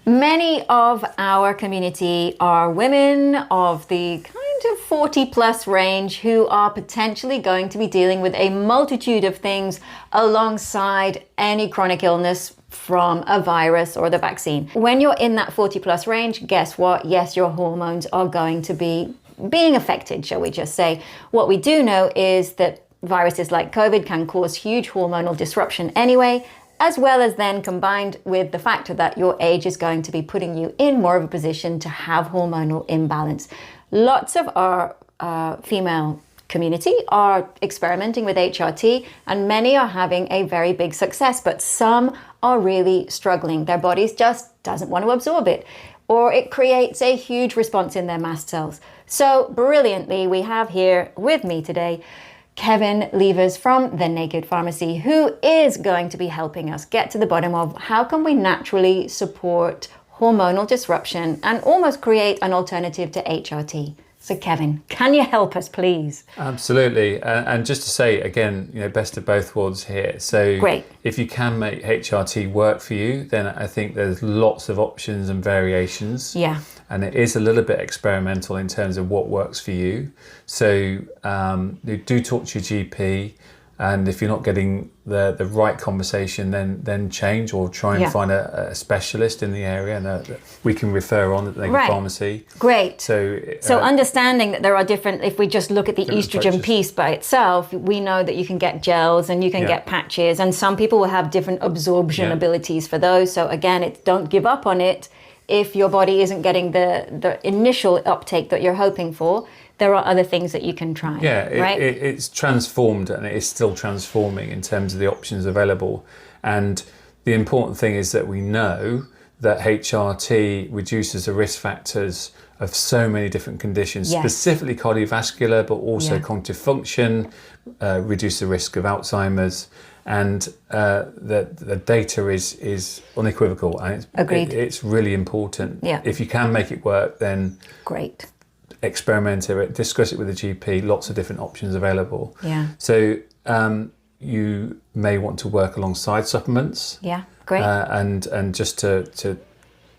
Many of our community are women of the kind of 40 plus range who are potentially going to be dealing with a multitude of things alongside any chronic illness from a virus or the vaccine. When you're in that 40 plus range, guess what? Yes, your hormones are going to be being affected, shall we just say. What we do know is that viruses like COVID can cause huge hormonal disruption anyway, as well as then combined with the factor that your age is going to be putting you in more of a position to have hormonal imbalance. Lots of our female community are experimenting with HRT, and many are having a very big success, but some are really struggling. Their bodies just doesn't want to absorb it, or it creates a huge response in their mast cells. So brilliantly, we have here with me today Kevin Leivers from The Naked Pharmacy, who is going to be helping us get to the bottom of how can we naturally support hormonal disruption and almost create an alternative to HRT. So Kevin, can you help us, please? Absolutely. And just to say, again, best of both worlds here. So great. If you can make HRT work for you, then I think there's lots of options and variations. Yeah. And it is a little bit experimental in terms of what works for you. So do talk to your GP. And if you're not getting the right conversation, then change or try and find a specialist in the area, and we can refer on at the Naked Pharmacy. Great. So understanding that there are different, if we just look at the estrogen approaches. piece by itself, we know that you can get gels and you can get patches, and some people will have different absorption abilities for those. So again, don't give up on it if your body isn't getting the initial uptake that you're hoping for. There are other things that you can try. It's transformed, and it is still transforming in terms of the options available. And the important thing is that we know that HRT reduces the risk factors of so many different conditions, specifically cardiovascular, but also cognitive function, reduce the risk of Alzheimer's. And the data is unequivocal, and it's really important. If you can make it work, then great. Experiment it, discuss it with the GP, lots of different options available. So you may want to work alongside supplements. Great. And just to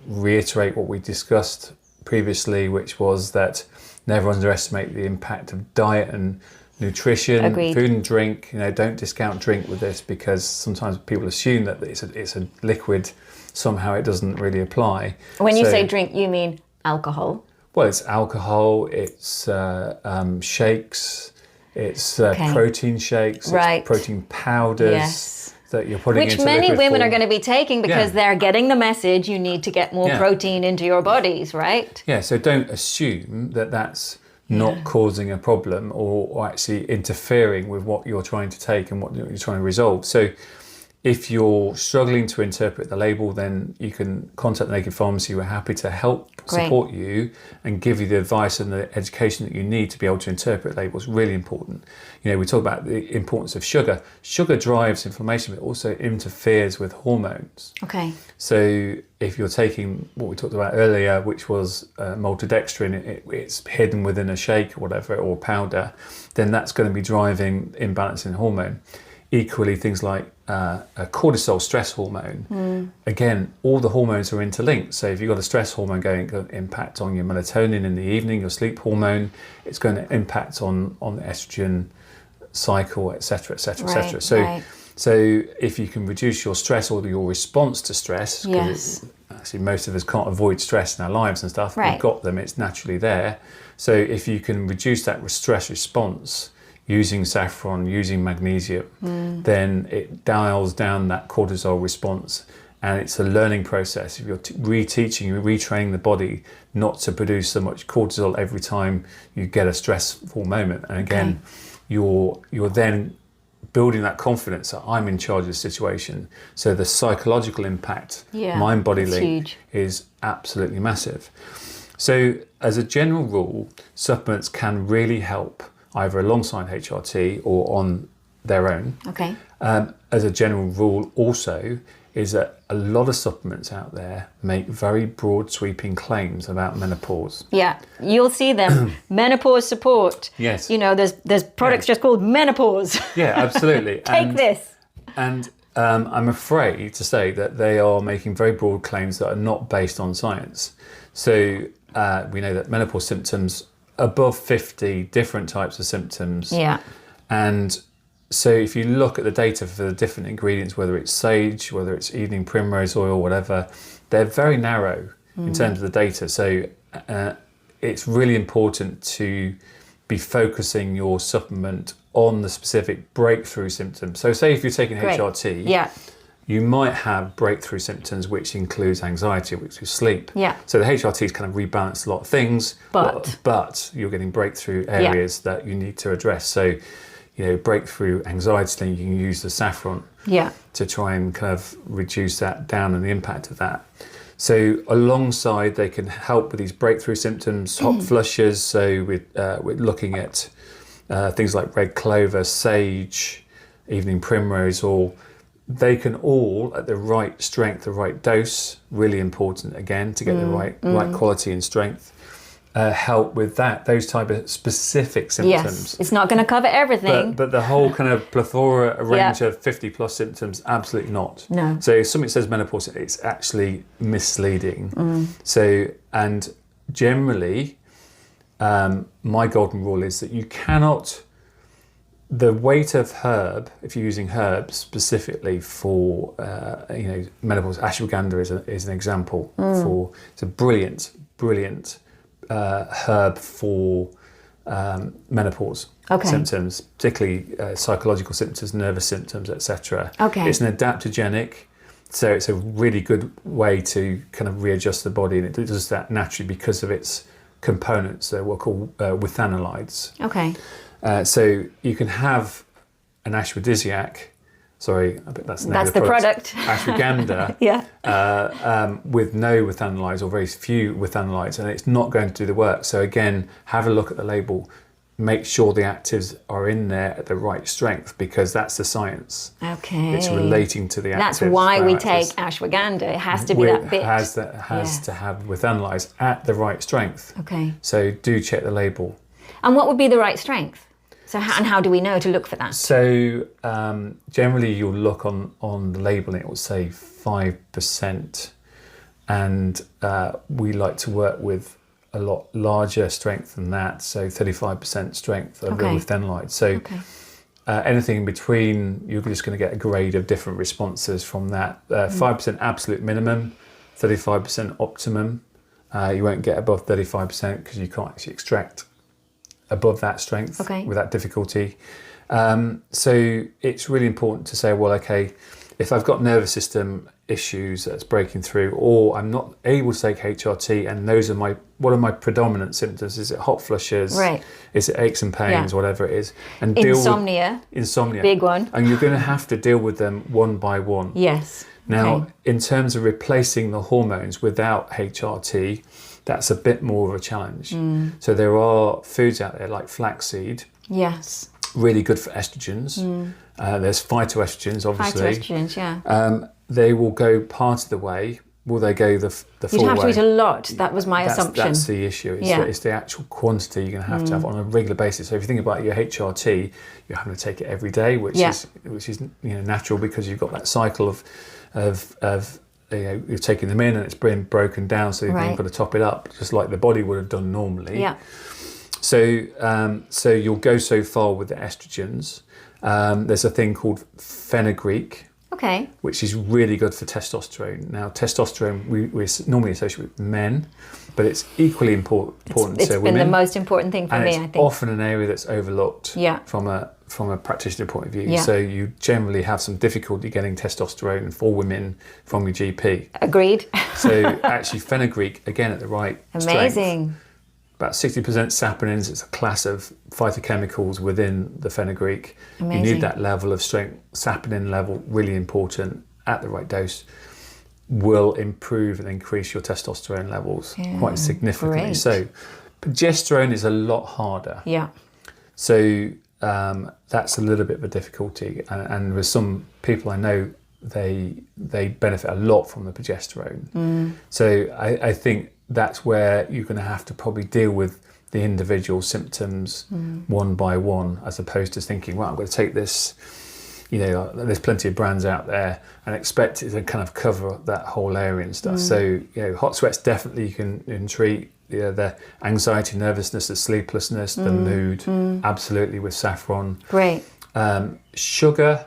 reiterate what we discussed previously, which was that never underestimate the impact of diet and nutrition, food and drink. Don't discount drink with this, because sometimes people assume that it's a liquid, somehow it doesn't really apply. When you say drink, you mean alcohol? Well, it's alcohol, it's shakes, it's protein shakes, it's protein powders that you're putting into liquid Which many women form. are going to be taking because they're getting the message you need to get more protein into your bodies, right? Yeah, so don't assume that that's not causing a problem or actually interfering with what you're trying to take and what you're trying to resolve. So if you're struggling to interpret the label, then you can contact the Naked Pharmacy. We're happy to help support you and give you the advice and the education that you need to be able to interpret labels. Really important. We talk about the importance of sugar. Sugar drives inflammation, but also interferes with hormones. Okay. So if you're taking what we talked about earlier, which was maltodextrin, it's hidden within a shake or whatever, or powder, then that's going to be driving imbalance in hormone. Equally, things like cortisol, stress hormone. Again, all the hormones are interlinked. So if you've got a stress hormone going to impact on your melatonin in the evening, your sleep hormone, it's going to impact on the estrogen cycle, etc., etc., etc. So if you can reduce your stress or your response to stress, because actually most of us can't avoid stress in our lives and stuff. We've got them; it's naturally there. So if you can reduce that stress response using saffron, using magnesium, then it dials down that cortisol response, and it's a learning process. If you're retraining the body not to produce so much cortisol every time you get a stressful moment, and again, you're then building that confidence that I'm in charge of the situation. So the psychological impact, mind-body link, is absolutely massive. So as a general rule, supplements can really help, either alongside HRT or on their own. Okay. As a general rule also is that a lot of supplements out there make very broad sweeping claims about menopause. Yeah, you'll see them. Menopause support. Yes. There's products just called menopause. Yeah, absolutely. Take this. And I'm afraid to say that they are making very broad claims that are not based on science. So we know that menopause symptoms, above 50 different types of symptoms. Yeah. And so if you look at the data for the different ingredients, whether it's sage, whether it's evening primrose oil, whatever, they're very narrow in terms of the data. So it's really important to be focusing your supplement on the specific breakthrough symptoms. So say if you're taking HRT, you might have breakthrough symptoms, which includes anxiety, which is sleep. Yeah. So the HRT's kind of rebalanced a lot of things, but you're getting breakthrough areas that you need to address. So, breakthrough anxiety, then you can use the saffron to try and kind of reduce that down and the impact of that. So alongside, they can help with these breakthrough symptoms, hot flushes. So we're looking at things like red clover, sage, evening primrose oil. They can all, at the right strength, the right dose, really important again to get the right quality and strength, help with those type of specific symptoms. Yes, it's not going to cover everything. But the whole kind of plethora, a range of 50 plus symptoms, absolutely not. No. So if something says menopause, it's actually misleading. So, and generally, my golden rule is that you cannot, the weight of herb, if you're using herbs specifically for, menopause, ashwagandha is an example it's a brilliant herb for menopause symptoms, particularly psychological symptoms, nervous symptoms, etc. It's an adaptogenic, so it's a really good way to kind of readjust the body, and it does that naturally because of its components. They're what are called withanolides. So you can have an aphrodisiac. Sorry, I bet that's the product. Ashwagandha. With no withanolides or very few withanolides, and it's not going to do the work. So again, have a look at the label. Make sure the actives are in there at the right strength, because that's the science. It's relating to the actives. That's why we take ashwagandha. It has to be that bit. It has to have withanolides at the right strength. So do check the label. And what would be the right strength? So how do we know to look for that? So generally you'll look on the label and it will say 5%, and we like to work with a lot larger strength than that, so 35% strength of the withanolides. So anything in between, you're just going to get a grade of different responses from that. 5% absolute minimum, 35% optimum. You won't get above 35% because you can't actually extract above that strength without difficulty. So it's really important to say, well, if I've got nervous system issues that's breaking through, or I'm not able to take HRT, and those are what are my predominant symptoms? Is it hot flushes? Is it aches and pains? Whatever it is. And insomnia, big one. And you're going to have to deal with them one by one. Now, in terms of replacing the hormones without HRT, that's a bit more of a challenge. So there are foods out there like flaxseed. Really good for estrogens. There's phytoestrogens, obviously. They will go part of the way. Will they go the full way? You'd have to eat a lot. That was my assumption. That's the issue. It's the actual quantity you're going to have on a regular basis. So if you think about your HRT, you're having to take it every day, which is natural, because you've got that cycle of you're taking them in and it's been broken down, so you've got to top it up, just like the body would have done normally. So you'll go so far with the estrogens. There's a thing called fenugreek, which is really good for testosterone. Now, testosterone we normally associate with men, but it's equally important to women. It's been the most important thing for me, I think. It's often an area that's overlooked from a practitioner point of view. So you generally have some difficulty getting testosterone for women from your GP. Agreed. So actually fenugreek, again, at the right strength. About 60% saponins. It's a class of phytochemicals within the fenugreek. You need that level of strength. Saponin level, really important, at the right dose, will improve and increase your testosterone levels quite significantly. So progesterone is a lot harder. So that's a little bit of a difficulty. And with some people I know, they benefit a lot from the progesterone. So I think that's where you're going to have to probably deal with the individual symptoms one by one, as opposed to thinking, well, I'm going to take this there's plenty of brands out there, and expect it to kind of cover that whole area and stuff. So, hot sweats definitely you can treat. The anxiety, nervousness, the sleeplessness, the mood, absolutely with saffron. Great. Sugar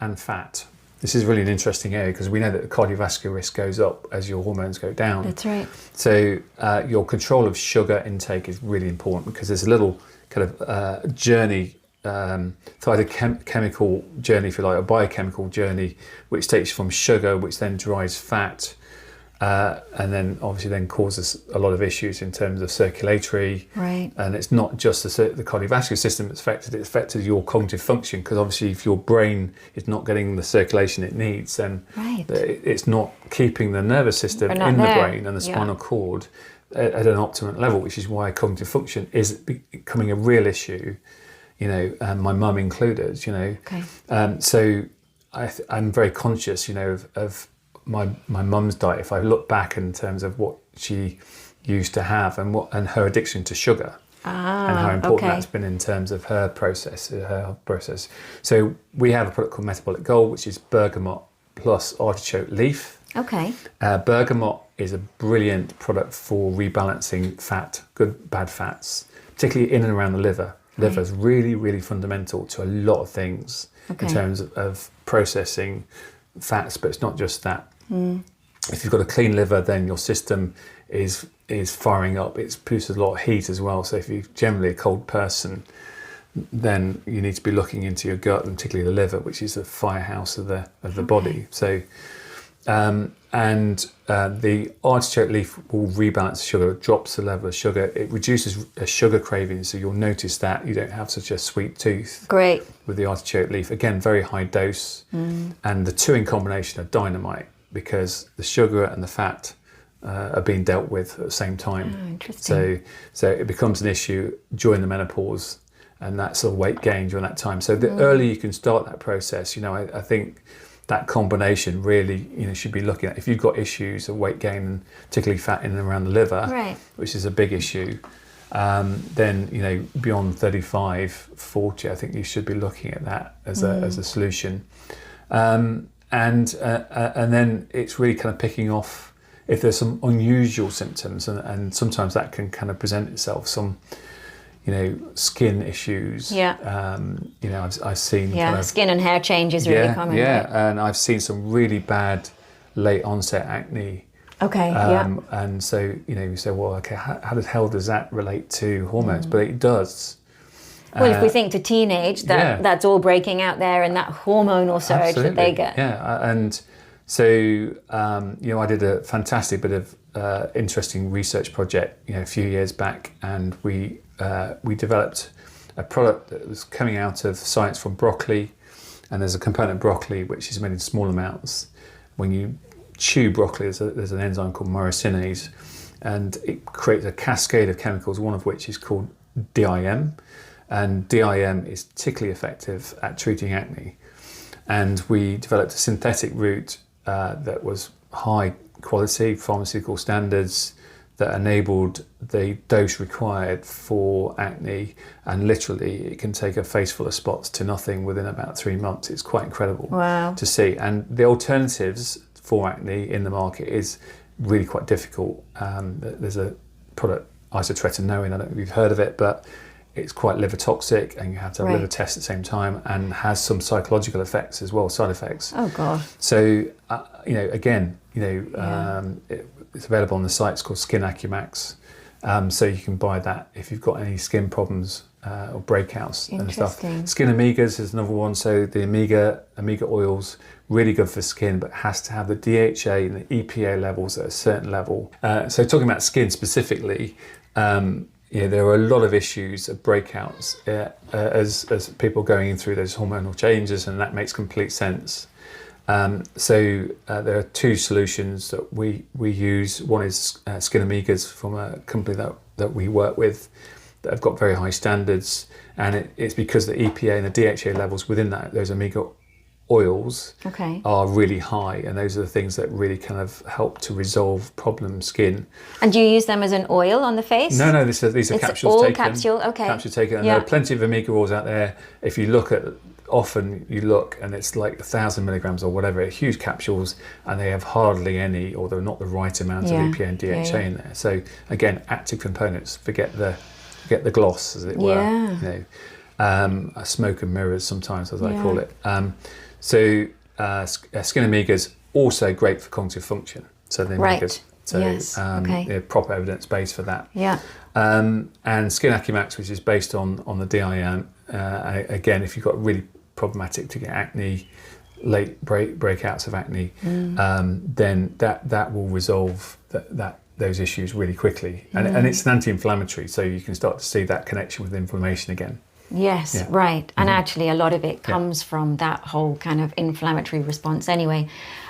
and fat. This is really an interesting area because we know that the cardiovascular risk goes up as your hormones go down. That's right. So your control of sugar intake is really important because there's a little kind of journey, it's either chemical journey, if you like, a biochemical journey, which takes you from sugar, which then drives fat, and then obviously then causes a lot of issues in terms of circulatory. Right. And it's not just the cardiovascular system that's affected, it affects your cognitive function, because obviously if your brain is not getting the circulation it needs, then it's not keeping the nervous system in the brain and the spinal cord at an optimum level, which is why cognitive function is becoming a real issue, and my mum included, so I'm very conscious, of my mum's diet. If I look back in terms of what she used to have and her addiction to sugar, and how important that's been in terms of her process, So we have a product called Metabolic Gold, which is bergamot plus artichoke leaf. Okay. Bergamot is a brilliant product for rebalancing fat, good, bad fats, particularly in and around the liver. Liver is really, really fundamental to a lot of things in terms of processing fats, but it's not just that. If you've got a clean liver, then your system is firing up. It produces a lot of heat as well. So if you're generally a cold person, then you need to be looking into your gut, and particularly the liver, which is the firehouse of the body. So the artichoke leaf will rebalance sugar, drops the level of sugar. It reduces a sugar craving, so you'll notice that you don't have such a sweet tooth. Great. With the artichoke leaf. Again, very high dose. And the two in combination are dynamite, because the sugar and the fat are being dealt with at the same time. Interesting. So it becomes an issue during the menopause, and that sort of weight gain during that time. So the earlier you can start that process, I think that combination really, should be looking at. If you've got issues of weight gain, and particularly fat in and around the liver, which is a big issue, then beyond 35, 40, I think you should be looking at that as a solution. And then it's really kind of picking off if there's some unusual symptoms, and sometimes that can kind of present itself, some skin issues. I've seen kind of, skin and hair changes really common. And I've seen some really bad late onset acne. And so you say, well, okay, how the hell does that relate to hormones? But it does. Well, if we think to teenage, that's all breaking out there, and that hormonal surge that they get. And so I did a fantastic bit of interesting research project a few years back, and we developed a product that was coming out of science from broccoli, and there's a component of broccoli which is made in small amounts. When you chew broccoli, there's an enzyme called myrosinase, and it creates a cascade of chemicals, one of which is called DIM, and DIM is particularly effective at treating acne. And we developed a synthetic route that was high quality, pharmaceutical standards, that enabled the dose required for acne, and literally it can take a face full of spots to nothing within about 3 months. It's quite incredible to see. And the alternatives for acne in the market is really quite difficult. There's a product, isotretinoin, I don't know if you've heard of it, but it's quite liver toxic, and you have to have liver tests at the same time, and has some psychological effects as well, side effects. Oh God. So it's available on the site. It's called Skin Acumax. So you can buy that if you've got any skin problems or breakouts and stuff. Skin Omegas is another one. So the omega oils, really good for skin, but has to have the DHA and the EPA levels at a certain level. So talking about skin specifically, there are a lot of issues of breakouts as people going through those hormonal changes, and that makes complete sense. So there are two solutions that we use. One is Skin Omegas from a company that we work with that have got very high standards, and it's because the EPA and the DHA levels within those omega oils are really high, and those are the things that really kind of help to resolve problem skin. And do you use them as an oil on the face? No, these are capsules all taken. Capsule taken, and there are plenty of omega oils out there. If you look at often you look and it's like 1,000 milligrams or whatever, huge capsules, and they have hardly any, or they're not the right amount of EPA and DHA in there. So again, active components, forget the gloss, as it were. Smoke and mirrors sometimes, as I call it. Skin omegas also great for cognitive function. So the omegas. So proper evidence base for that. And Skin Acumax, which is based on the DIM. Again, if you've got really problematic to get acne, late breakouts of acne, then that will resolve those issues really quickly. And it's an anti-inflammatory, so you can start to see that connection with inflammation again. Yes, right. And actually a lot of it comes from that whole kind of inflammatory response anyway.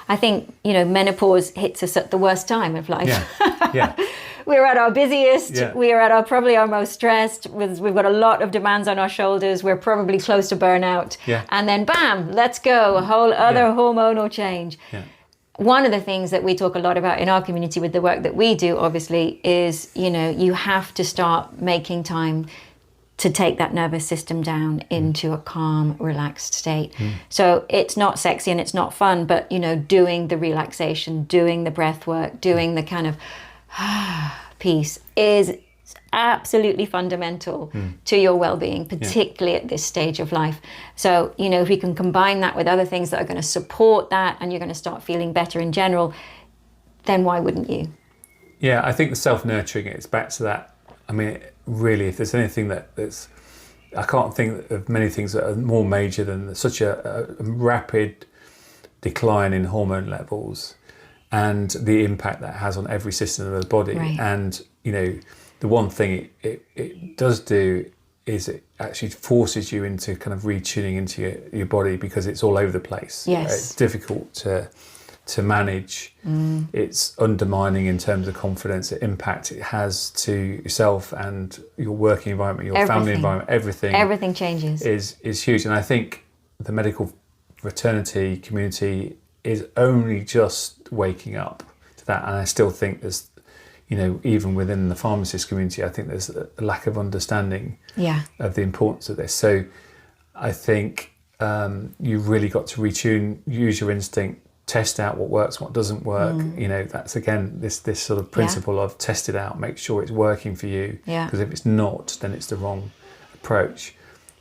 I think, menopause hits us at the worst time of life. We're at our busiest, we are at probably our most stressed, we've got a lot of demands on our shoulders, we're probably close to burnout, and then bam, let's go, a whole other hormonal change. One of the things that we talk a lot about in our community with the work that we do, obviously, is, you have to start making time to take that nervous system down into a calm, relaxed state. So it's not sexy and it's not fun, but, doing the relaxation, doing the breath work, doing the kind of piece is absolutely fundamental to your well-being, particularly at this stage of life. So, if we can combine that with other things that are going to support that, and you're going to start feeling better in general, then why wouldn't you? Yeah, I think the self-nurturing, it's back to that. I mean, really, if there's anything that's, I can't think of many things that are more major than such a rapid decline in hormone levels and the impact that has on every system of the body. And, the one thing it does do is it actually forces you into kind of retuning into your body, because it's all over the place. It's difficult to manage. It's undermining in terms of confidence, the impact it has to yourself and your working environment, your family environment, everything changes, is huge. And I think the medical fraternity community is only just waking up to that, and I still think there's, even within the pharmacist community, I think there's a lack of understanding of the importance of this. So I think you've really got to retune, use your instinct, test out what works, what doesn't work. That's again this sort of principle of test it out, make sure it's working for you. Because if it's not, then it's the wrong approach.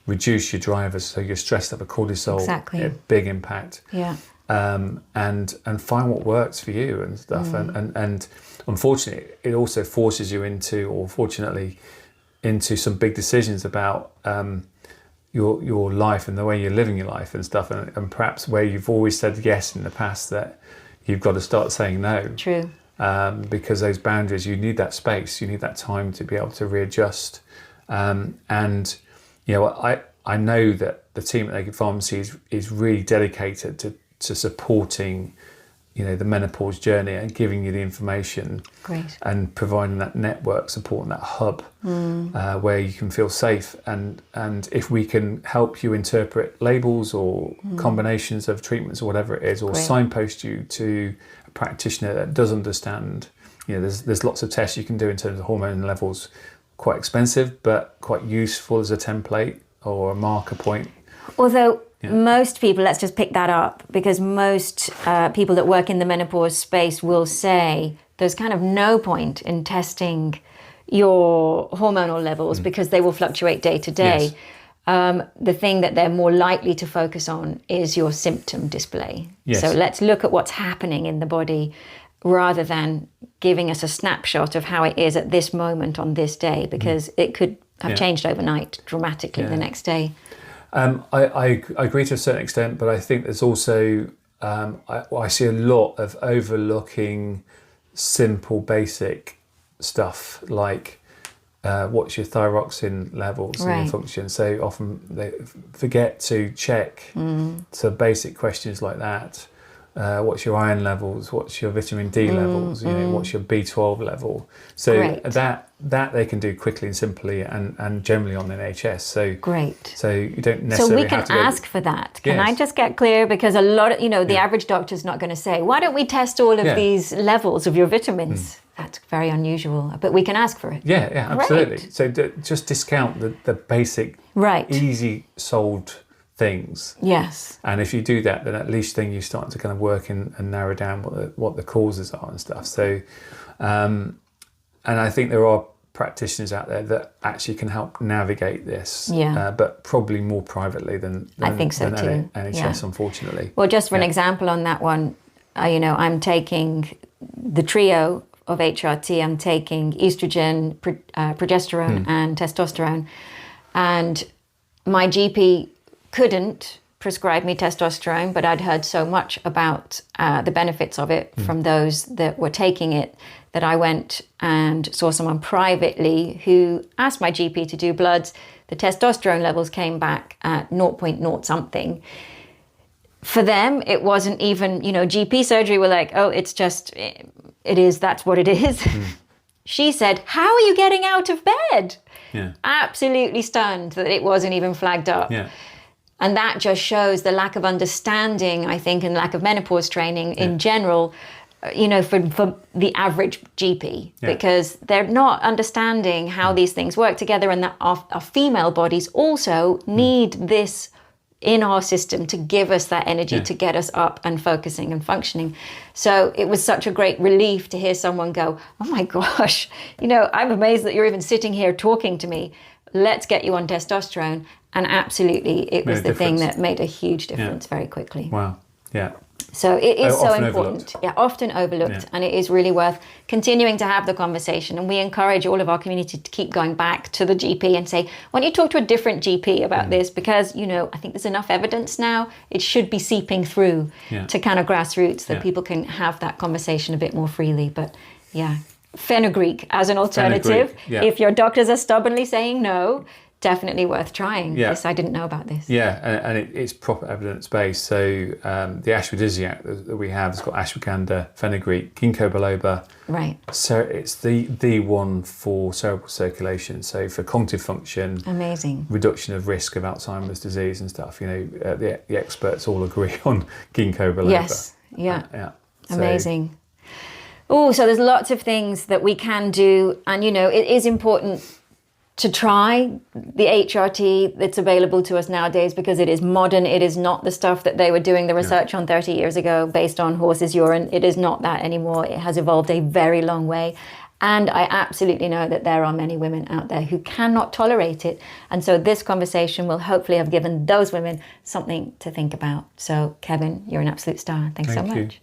Reduce your drivers, so your stress level, cortisol, a big impact. And find what works for you and stuff. And unfortunately, it also forces you into, or fortunately, into some big decisions about your life and the way you're living your life and stuff, and perhaps where you've always said yes in the past, that you've got to start saying no. True. Because those boundaries, you need that space, you need that time to be able to readjust. And I know that the team at Naked Pharmacy is really dedicated to supporting the menopause journey and giving you the information. Great. And providing that network support and that hub where you can feel safe. And if we can help you interpret labels or combinations of treatments or whatever it is, or signpost you to a practitioner that does understand, there's lots of tests you can do in terms of hormone levels, quite expensive, but quite useful as a template or a marker point. Although most people, let's just pick that up, because most people that work in the menopause space will say there's kind of no point in testing your hormonal levels because they will fluctuate day to day. The thing that they're more likely to focus on is your symptom display. So let's look at what's happening in the body rather than giving us a snapshot of how it is at this moment on this day, because it could have changed overnight dramatically the next day. I agree to a certain extent, but I think there's also, I see a lot of overlooking simple, basic stuff like what's your thyroxine levels and your function. So often they forget to check some basic questions like that. What's your iron levels? What's your vitamin D levels? What's your B12 level? So that they can do quickly and simply, and generally on NHS. So So you don't necessarily. So we can ask for that. Can I just get clear? Because a lot of the average doctor's not going to say, "Why don't we test all of these levels of your vitamins?" That's very unusual, but we can ask for it. Yeah, absolutely. So just discount the basic, easy sold things. Yes. And if you do that, then at least then you start to kind of work and narrow down what the causes are and stuff. So, and I think there are practitioners out there that actually can help navigate this, but probably more privately than I think so too. NHS, unfortunately. Well, just for an example on that one, I'm taking the trio of HRT. I'm taking estrogen, progesterone, and testosterone, and my GP couldn't prescribe me testosterone, but I'd heard so much about the benefits of it from those that were taking it that I went and saw someone privately who asked my GP to do bloods. The testosterone levels came back at 0.0 something. For them, it wasn't even, GP surgery were like, oh, it's just, it is, that's what it is. She said, how are you getting out of bed? Yeah. Absolutely stunned that it wasn't even flagged up. Yeah. And that just shows the lack of understanding, I think, and lack of menopause training in general, for the average GP, because they're not understanding how these things work together, and that our female bodies also need this in our system to give us that energy to get us up and focusing and functioning. So it was such a great relief to hear someone go, oh my gosh, I'm amazed that you're even sitting here talking to me. Let's get you on testosterone. And absolutely, it was the thing that made a huge difference very quickly. Wow. Yeah. So it is so important. Overlooked. Yeah, often overlooked. And it is really worth continuing to have the conversation. And we encourage all of our community to keep going back to the GP and say, why don't you talk to a different GP about this? Because, I think there's enough evidence now. It should be seeping through to kind of grassroots that people can have that conversation a bit more freely. But fenugreek as an alternative. If your doctors are stubbornly saying no, definitely worth trying. Yes, I didn't know about this. Yeah, and it's proper evidence-based. So the aphrodisiac that we have has got ashwagandha, fenugreek, ginkgo biloba. Right. So it's the one for cerebral circulation. So for cognitive function. Amazing. Reduction of risk of Alzheimer's disease and stuff. The experts all agree on ginkgo biloba. Yes. Yeah. So, amazing. Oh, so there's lots of things that we can do, and it is important to try the HRT that's available to us nowadays, because it is modern. It is not the stuff that they were doing the research on 30 years ago based on horses' urine. It is not that anymore. It has evolved a very long way. And I absolutely know that there are many women out there who cannot tolerate it. And so this conversation will hopefully have given those women something to think about. So Kevin, you're an absolute star. Thanks so much. Thank you.